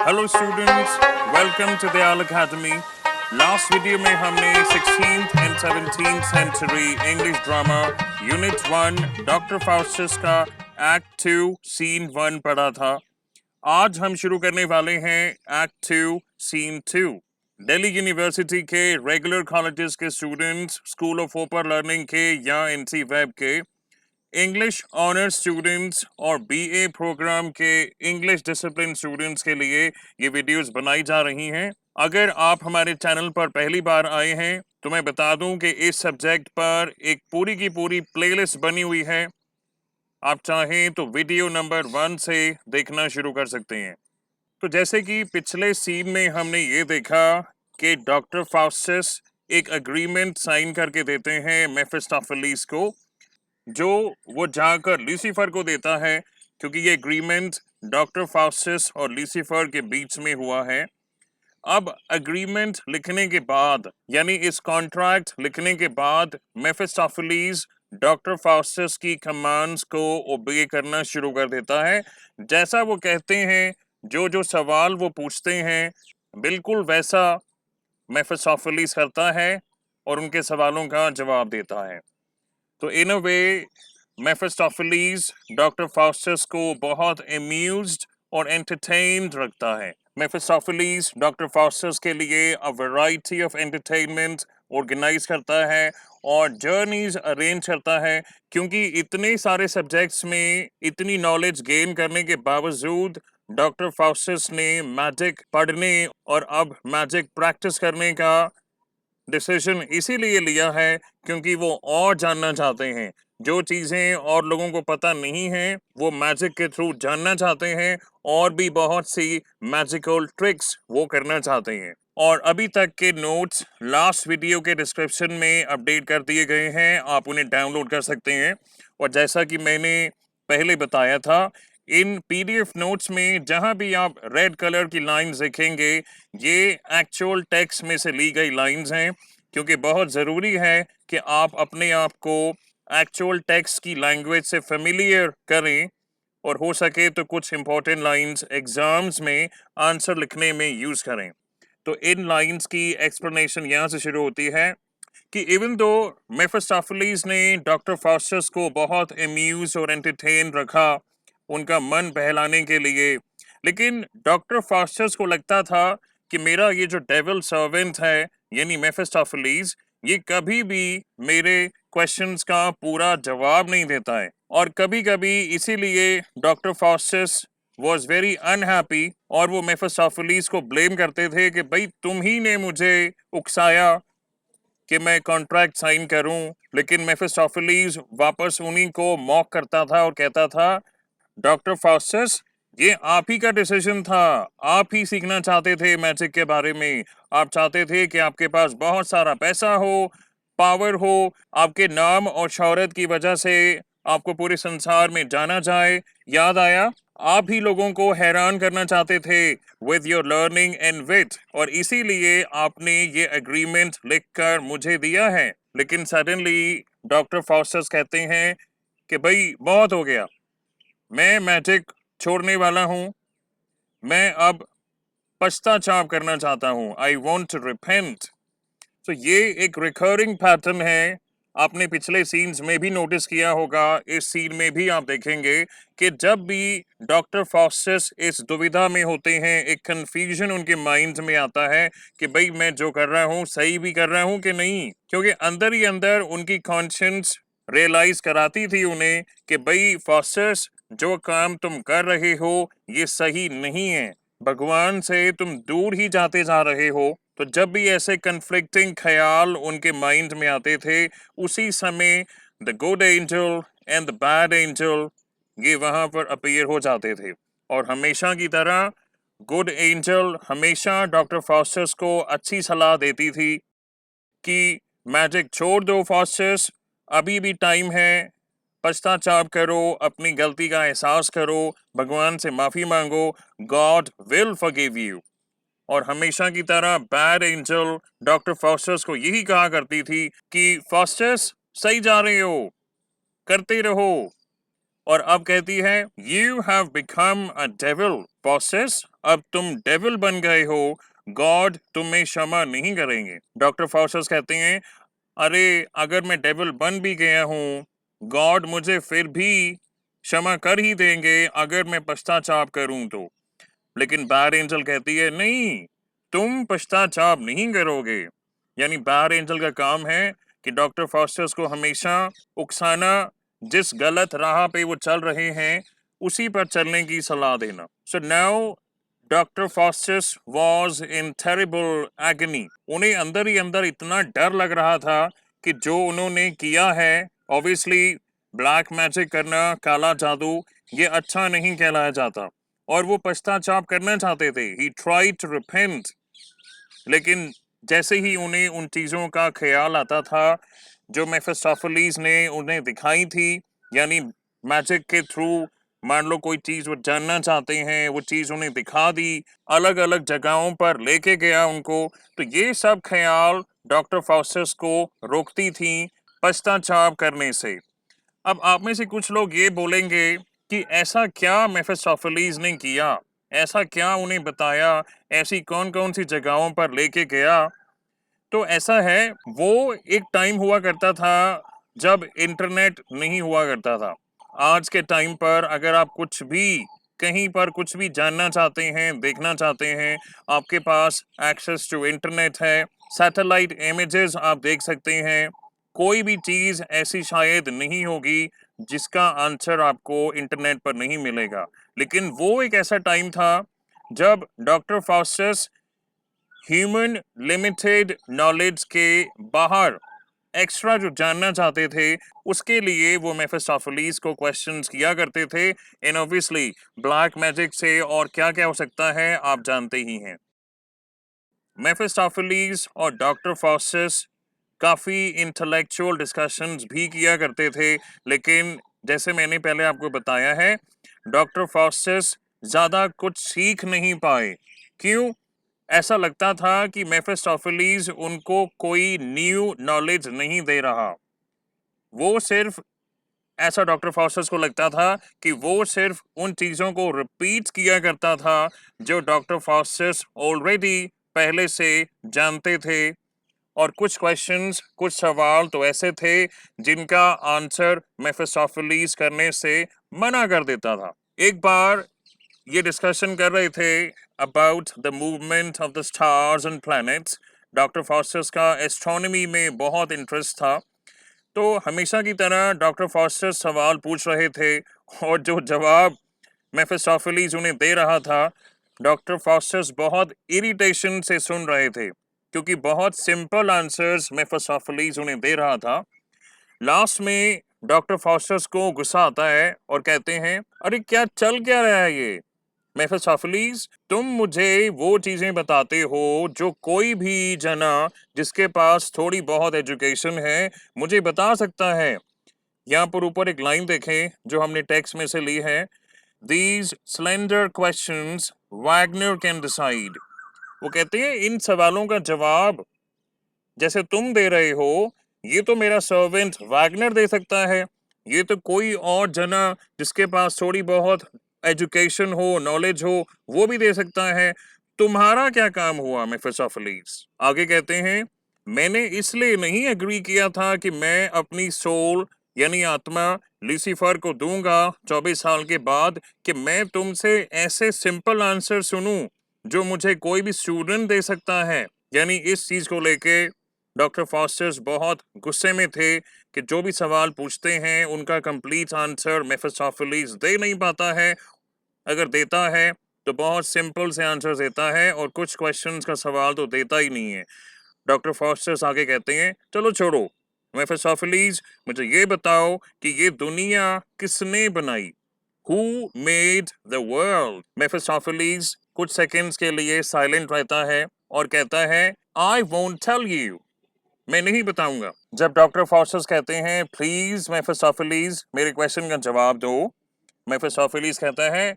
Hello students, welcome to Dayal academy. Last video में हमने 16th and 17th century English drama unit 1 doctor Faustus का act 2 scene 1 पढ़ा था। आज हम शुरू करने वाले हैं एक्ट 2 सीन 2। दिल्ली यूनिवर्सिटी के रेगुलर कॉलेजेस के स्टूडेंट्स, स्कूल ऑफ ओपर लर्निंग के या एनसी वेब के, इंग्लिश ऑनर्स स्टूडेंट्स और बीए प्रोग्राम के इंग्लिश डिसिप्लिन स्टूडेंट्स के लिए ये वीडियोस बनाई जा रही हैं। अगर आप हमारे चैनल पर पहली बार आए हैं तो मैं बता दूं कि इस सब्जेक्ट पर एक पूरी की पूरी प्लेलिस्ट बनी हुई है। आप चाहें तो वीडियो नंबर 1 से देखना शुरू कर सकते हैं। तो जैसे कि पिछले सीन में हमने ये देखा कि डॉक्टर फाउस्टस एक एग्रीमेंट साइन करके देते हैं मेफिस्टोफेलिस को, जो वो जाकर लूसीफर को देता है, क्योंकि ये एग्रीमेंट डॉक्टर फाउस्टस और लूसीफर के बीच में हुआ है। अब एग्रीमेंट लिखने के बाद, यानी इस कॉन्ट्रैक्ट लिखने के बाद, मेफिस्टोफेलिस डॉक्टर फाउस्टस की कमांड्स को ओबे करना शुरू कर देता है। जैसा वो कहते हैं, जो जो सवाल वो पूछते हैं, बिल्कुल वैसा मेफिस्टोफेलिस करता है और उनके सवालों का जवाब देता है। तो इन अ वे मेफिस्टोफेलिस डॉक्टर फाउस्टस को बहुत एम्यूज्ड और एंटरटेन्ड रखता है। मेफिस्टोफेलिस डॉक्टर फाउस्टस के लिए a variety of entertainment organise करता है और जर्नीज अरेंज करता है, क्योंकि इतने सारे सब्जेक्ट्स में इतनी नॉलेज गेन करने के बावजूद डॉक्टर फाउस्टस ने मैजिक पढ़ने और अब मैजिक प्रैक्टिस करने का डिसीजन इसीलिए लिया है क्योंकि वो और जानना चाहते हैं। जो चीज़ें और लोगों को पता नहीं है वो मैजिक के थ्रू जानना चाहते हैं, और भी बहुत सी मैजिकल ट्रिक्स वो करना चाहते हैं। और अभी तक के नोट्स लास्ट वीडियो के डिस्क्रिप्शन में अपडेट कर दिए गए हैं, आप उन्हें डाउनलोड कर सकते हैं। और जैसा कि मैंने पहले बताया था, इन पीडीएफ नोट्स में जहां भी आप रेड कलर की लाइंस देखेंगे, ये एक्चुअल टेक्स्ट में से ली गई लाइंस हैं, क्योंकि बहुत ज़रूरी है कि आप अपने आप को एक्चुअल टेक्स्ट की लैंग्वेज से फेमिलियर करें, और हो सके तो कुछ इंपॉर्टेंट लाइंस एग्जाम्स में आंसर लिखने में यूज़ करें। तो इन लाइंस की एक्सप्लेनेशन यहाँ से शुरू होती है कि इवन दो मेफिस्टोफेलिस ने डॉक्टर फाउस्टस को बहुत एम्यूज और एंटरटेन रखा उनका मन बहलाने के लिए, लेकिन डॉक्टर फाउस्टस को लगता था कि मेरा ये जो डेविल सर्वेंट है, यानी मेफिस्टोफेलिस, ये कभी भी मेरे क्वेश्चंस का पूरा जवाब नहीं देता है। और कभी कभी इसीलिए डॉक्टर फाउस्टस वॉज वेरी अनहैप्पी, और वो मेफिस्टोफेलिस को ब्लेम करते थे कि भाई तुम ही ने मुझे उकसाया कि मैं कॉन्ट्रैक्ट साइन करूं। लेकिन मेफिस्टोफेलिस वापस उन्हीं को मॉक करता था और कहता था, डॉक्टर फाउस्टस, ये आप ही का डिसीजन था, आप ही सीखना चाहते थे मैजिक के बारे में। आप चाहते थे कि आपके पास बहुत सारा पैसा हो, पावर हो, आपके नाम और शोहरत की वजह से आपको पूरे संसार में जाना जाए। याद आया, आप ही लोगों को हैरान करना चाहते थे विद योर लर्निंग एंड विट, और इसीलिए आपने ये एग्रीमेंट लिखकर मुझे दिया है। लेकिन सडनली डॉक्टर फाउस्टस कहते हैं कि भाई बहुत हो गया, मैं मैजिक छोड़ने वाला हूँ, मैं अब पश्चाताप करना चाहता हूँ, आई वॉन्ट टू रिपेंट। तो ये एक रिकरिंग पैटर्न है, आपने पिछले सीन्स में भी नोटिस किया होगा, इस सीन में भी आप देखेंगे कि जब भी डॉक्टर फाउस्टस इस दुविधा में होते हैं, एक कंफ्यूजन उनके माइंड में आता है कि भाई मैं जो कर रहा हूँ सही भी कर रहा हूँ कि नहीं, क्योंकि अंदर ही अंदर उनकी कॉन्शियंस रियलाइज कराती थी उन्हें कि भाई फाउस्टस, जो काम तुम कर रहे हो ये सही नहीं है, भगवान से तुम दूर ही जाते जा रहे हो। तो जब भी ऐसे कन्फ्लिक्टिंग ख्याल उनके माइंड में आते थे, उसी समय the good angel and the bad angel ये वहां पर अपीयर हो जाते थे। और हमेशा की तरह गुड एंजल हमेशा डॉक्टर फाउस्टस को अच्छी सलाह देती थी कि मैजिक छोड़ दो फाउस्टस, अभी भी टाइम है, पश्चाताप करो, अपनी गलती का एहसास करो, भगवान से माफी मांगो, गॉड विल फॉरगिव यू। और हमेशा की तरह बैड एंजल डॉक्टर फाउस्टस को यही कहा करती थी कि फाउस्टस, सही जा रहे हो, करते रहो, और अब कहती है you have become a devil possesses, अब तुम डेविल बन गए हो, गॉड तुम्हें क्षमा नहीं करेंगे। डॉक्टर फाउस्टस कहते हैं अरे अगर मैं डेविल बन भी गया हूँ, गॉड मुझे फिर भी क्षमा कर ही देंगे अगर मैं पश्चाताप करूं तो। लेकिन बैड एंजल कहती है नहीं, तुम पश्चाताप नहीं करोगे। यानी बैड एंजल का काम है कि डॉक्टर फास्टर्स को हमेशा उकसाना, जिस गलत राह पे वो चल रहे हैं उसी पर चलने की सलाह देना। So now doctor fosters was in terrible agony. उन्हें अंदर ही अंदर इतना डर लग रहा था कि जो उन्होंने किया है, ऑब्वियसली ब्लैक मैजिक करना, काला जादू, ये अच्छा नहीं कहलाया जाता और वो पश्चाताप करना चाहते थे। ही ट्राइड टू रिपेंट, लेकिन जैसे ही उन्हें उन चीज़ों का ख्याल आता था जो मेफिस्टोफेलिस ने उन्हें दिखाई थी, यानी मैजिक के थ्रू मान लो कोई चीज़ वो जानना चाहते हैं, वो चीज़ उन्हें दिखा दी, अलग अलग जगहों पर लेके गया उनको, तो ये सब ख्याल डॉक्टर फाउस्टस को रोकती थी पश्चाताप करने से। अब आप में से कुछ लोग ये बोलेंगे कि ऐसा क्या मेफिस्टोफेलिस ने किया, ऐसा क्या उन्हें बताया, ऐसी कौन कौन सी जगहों पर लेके गया। तो ऐसा है, वो एक टाइम हुआ करता था जब इंटरनेट नहीं हुआ करता था। आज के टाइम पर अगर आप कुछ भी कहीं पर कुछ भी जानना चाहते हैं, देखना चाहते हैं, आपके पास एक्सेस टू इंटरनेट है, सैटेलाइट इमेजेस आप देख सकते हैं। कोई भी चीज़ ऐसी शायद नहीं होगी जिसका आंसर आपको इंटरनेट पर नहीं मिलेगा। लेकिन वो एक ऐसा टाइम था जब डॉक्टर फाउस्टस ह्यूमन लिमिटेड नॉलेज के बाहर एक्स्ट्रा जो जानना चाहते थे, उसके लिए वो मेफिस्टोफेलिस को क्वेश्चंस किया करते थे। एंड ऑब्वियसली ब्लैक मैजिक से और क्या क्या हो सकता है आप जानते ही हैं। मेफिस्टोफेलिस और डॉक्टर फाउस्टस काफ़ी इंटेलेक्चुअल डिस्कशंस भी किया करते थे, लेकिन जैसे मैंने पहले आपको बताया है, डॉक्टर फाउस्टस ज़्यादा कुछ सीख नहीं पाए। क्यों? ऐसा लगता था कि मेफिस्टोफेलिस उनको कोई न्यू नॉलेज नहीं दे रहा। वो सिर्फ ऐसा डॉक्टर फाउस्टस को लगता था कि वो सिर्फ उन चीज़ों को रिपीट किया करता था जो डॉक्टर फाउस्टस ऑलरेडी पहले से जानते थे। और कुछ क्वेश्चंस, कुछ सवाल तो ऐसे थे जिनका आंसर मेफिस्टोफेलिस करने से मना कर देता था। एक बार ये डिस्कशन कर रहे थे about the movement of the stars and planets. Doctor fosters का एस्ट्रोनॉमी में बहुत इंटरेस्ट था, तो हमेशा की तरह डॉक्टर फास्टर्स सवाल पूछ रहे थे और जो जवाब मेफिस्टोफेलिस उन्हें दे रहा था, डॉक्टर फास्टर्स बहुत इरिटेशन से सुन रहे थे क्योंकि बहुत सिंपल आंसर्स मेफिस्टोफेलिस उन्हें दे रहा था। लास्ट में डॉक्टर फास्टर्स को गुस्सा आता है और कहते हैं अरे क्या चल क्या रहा है ये मेफिस्टोफेलिस, तुम मुझे वो चीजें बताते हो जो कोई भी जना जिसके पास थोड़ी बहुत एजुकेशन है मुझे बता सकता है। यहाँ पर ऊपर एक लाइन देखें जो हमने टेक्स्ट में से ली है, These slender questions Wagner can decide। वो कहते हैं इन सवालों का जवाब जैसे तुम दे रहे हो ये तो मेरा सर्वेंट वैगनर दे सकता है, ये तो कोई और जना जिसके पास थोड़ी बहुत एजुकेशन हो, नॉलेज हो, वो भी दे सकता है। तुम्हारा क्या काम हुआ मेफिस्टोफेलिस? आगे कहते हैं मैंने इसलिए नहीं एग्री किया था कि मैं अपनी सोल यानी आत्मा लूसीफर को दूंगा 24 साल के बाद कि मैं तुमसे ऐसे सिंपल आंसर सुनूं जो मुझे कोई भी स्टूडेंट दे सकता है। यानी इस चीज को लेके डॉक्टर फास्टर्स बहुत गुस्से में थे कि जो भी सवाल पूछते हैं उनका कंप्लीट आंसर मेफिस्टोफेलिस दे नहीं पाता है। अगर देता है तो बहुत सिंपल से आंसर देता है और कुछ क्वेश्चंस का सवाल तो देता ही नहीं है। डॉक्टर फास्टर्स आगे कहते हैं चलो छोड़ो मेफिस्टोफेलिस, मुझे ये बताओ कि ये दुनिया किसने बनाई? Who made the world? मेफिस्टोफेलिस कुछ सेकंड्स के लिए साइलेंट रहता है और कहता है I won't tell you। मैं नहीं बताऊंगा। जब डॉक्टर फास्टस कहते हैं प्लीज मेफिस्टोफेलिस मेरे क्वेश्चन का जवाब दो, मेफिस्टोफेलिस कहता है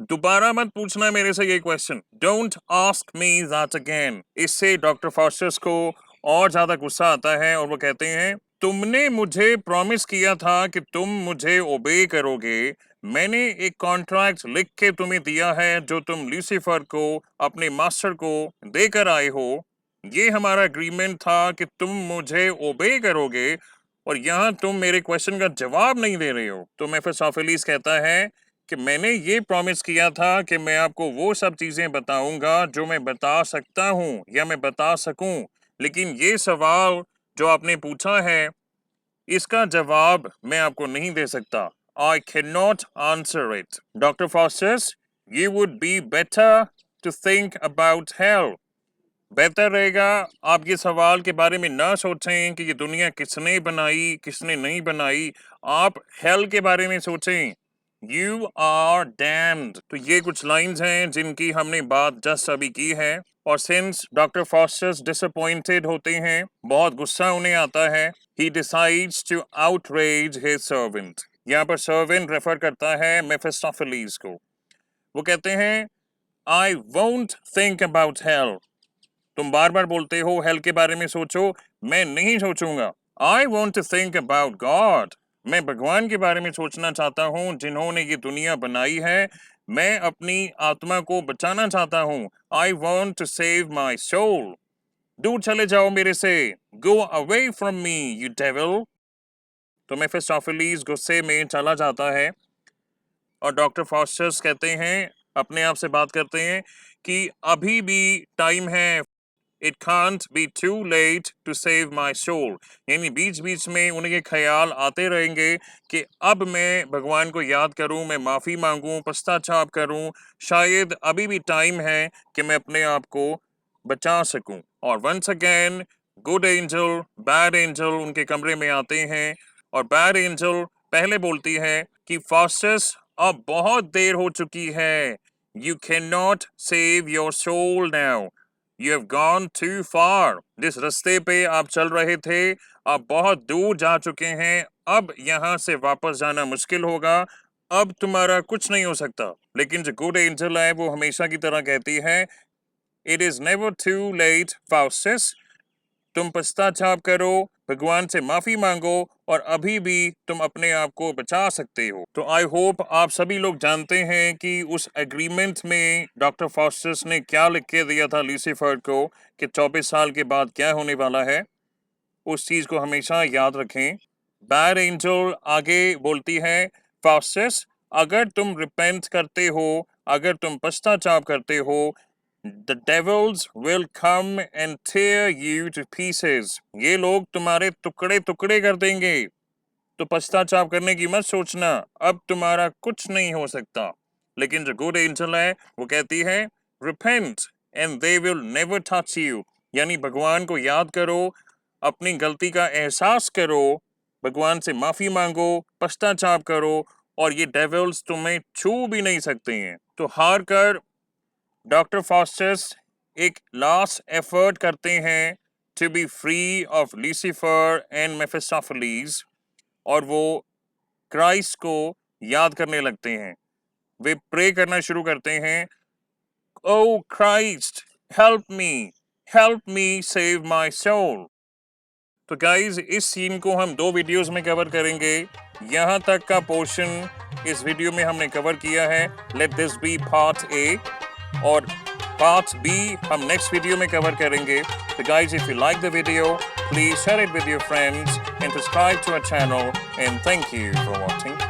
दोबारा मत पूछना मेरे से ये question, don't ask me that again. इससे डॉक्टर फास्टस को और ज्यादा गुस्सा आता है और वो कहते हैं तुमने मुझे प्रॉमिस किया था कि तुम मुझे ओबे करोगे। मैंने एक कॉन्ट्रैक्ट लिख के तुम्हें दिया है जो तुम लूसीफर को, अपने मास्टर को देकर आए हो। ये हमारा एग्रीमेंट था कि तुम मुझे ओबे करोगे, और यहाँ तुम मेरे क्वेश्चन का जवाब नहीं दे रहे हो। तो मेफिस्टोफेलिस कहता है कि मैंने ये प्रॉमिस किया था कि मैं आपको वो सब चीज़ें बताऊंगा जो मैं बता सकता हूँ या मैं बता सकूं, लेकिन ये सवाल जो आपने पूछा है इसका जवाब मैं आपको नहीं दे सकता। I cannot answer it. Dr. Faustus, you would be better to think about hell. बेहतर रहेगा आप ये सवाल के बारे में ना सोचें कि ये दुनिया किसने बनाई किसने नहीं बनाई, आप हेल के बारे में सोचें। You are damned. तो ये कुछ लाइंस हैं जिनकी हमने बात जस्ट अभी की है, और सिंस डॉक्टर फॉस्टर्स डिसअपॉइंटेड होते हैं, बहुत गुस्सा उन्हें आता है, he decides to outrage his servant. यहाँ पर सर्वेंट रेफर करता है मेफिस्टोफेलिस को। वो कहते हैं I won't think about hell. तुम बार बार बोलते हो हेल के बारे में सोचो, मैं नहीं सोचूंगा। I want to think about God. मैं भगवान के बारे में सोचना चाहता हूँ जिन्होंने ये दुनिया बनाई है। मैं अपनी आत्मा को बचाना चाहता हूँ। I want to save my soul. दूर चले जाओ मेरे से। Go away from me, you devil. तो मेफिस्टोफेलिस गुस्से में चला जाता है, और डॉक्टर फॉस्टर्स कहते हैं, अपने आप से बात करते हैं कि अभी भी टाइम है। It can't be too late to save my soul. यानी बीच बीच में उन्हें ये ख्याल आते रहेंगे कि अब मैं भगवान को याद करूं, मैं माफ़ी मांगूं, पश्चाताप करूं, शायद अभी भी टाइम है कि मैं अपने आप को बचा सकूं। और once again good angel bad angel उनके कमरे में आते हैं, और बैड एंजल पहले बोलती है कि फास्टस अब बहुत देर हो चुकी है। You cannot save your soul now. You have gone too far. जिस रास्ते पे आप चल रहे थे, आप बहुत दूर जा चुके हैं। अब यहाँ से वापस जाना मुश्किल होगा। अब तुम्हारा कुछ नहीं हो सकता। लेकिन जो गुड एंजल है वो हमेशा की तरह कहती है, It is never too late, Faustus. तुम पश्चाताप करो, भगवान से माफी मांगो, और अभी भी तुम अपने आप को बचा सकते हो। तो आई होप आप सभी लोग जानते हैं कि उस एग्रीमेंट में डॉक्टर फॉस्टस ने क्या लिख के दिया था लूसीफर को कि 24 साल के बाद क्या होने वाला है। उस चीज को हमेशा याद रखें। बैड एंजल आगे बोलती है, फॉस्टस अगर तुम रिपेंट करते हो, अगर तुम पश्चाताप करते हो, The devils will come and tear you to pieces. ये लोग तुम्हारे टुकड़े टुकड़े कर देंगे। तो पश्चाताप करने की मत सोचना, अब तुम्हारा कुछ नहीं हो सकता। लेकिन जो गुड एंजल है वो कहती है, Repent and they will never touch you. यानी भगवान को याद करो, अपनी गलती का एहसास करो, भगवान से माफी मांगो, पश्चाताप करो, और ये डेविल्स तुम्हें छू भी नहीं सकते हैं। तो हार कर डॉक्टर फॉस्टस एक लास्ट एफर्ट करते हैं to be free of Lucifer and Mephistopheles, और वो क्राइस्ट को याद करने लगते हैं। वे प्रे करना शुरू करते हैं, O Christ help me save my soul. तो गाइज इस सीन को हम 2 वीडियोस में कवर करेंगे। यहाँ तक का पोर्शन इस वीडियो में हमने कवर किया है। Let this be part A, और पार्ट बी हम नेक्स्ट वीडियो में कवर करेंगे। तो guys if you like the video please share it with your friends and subscribe to our channel, and thank you for watching.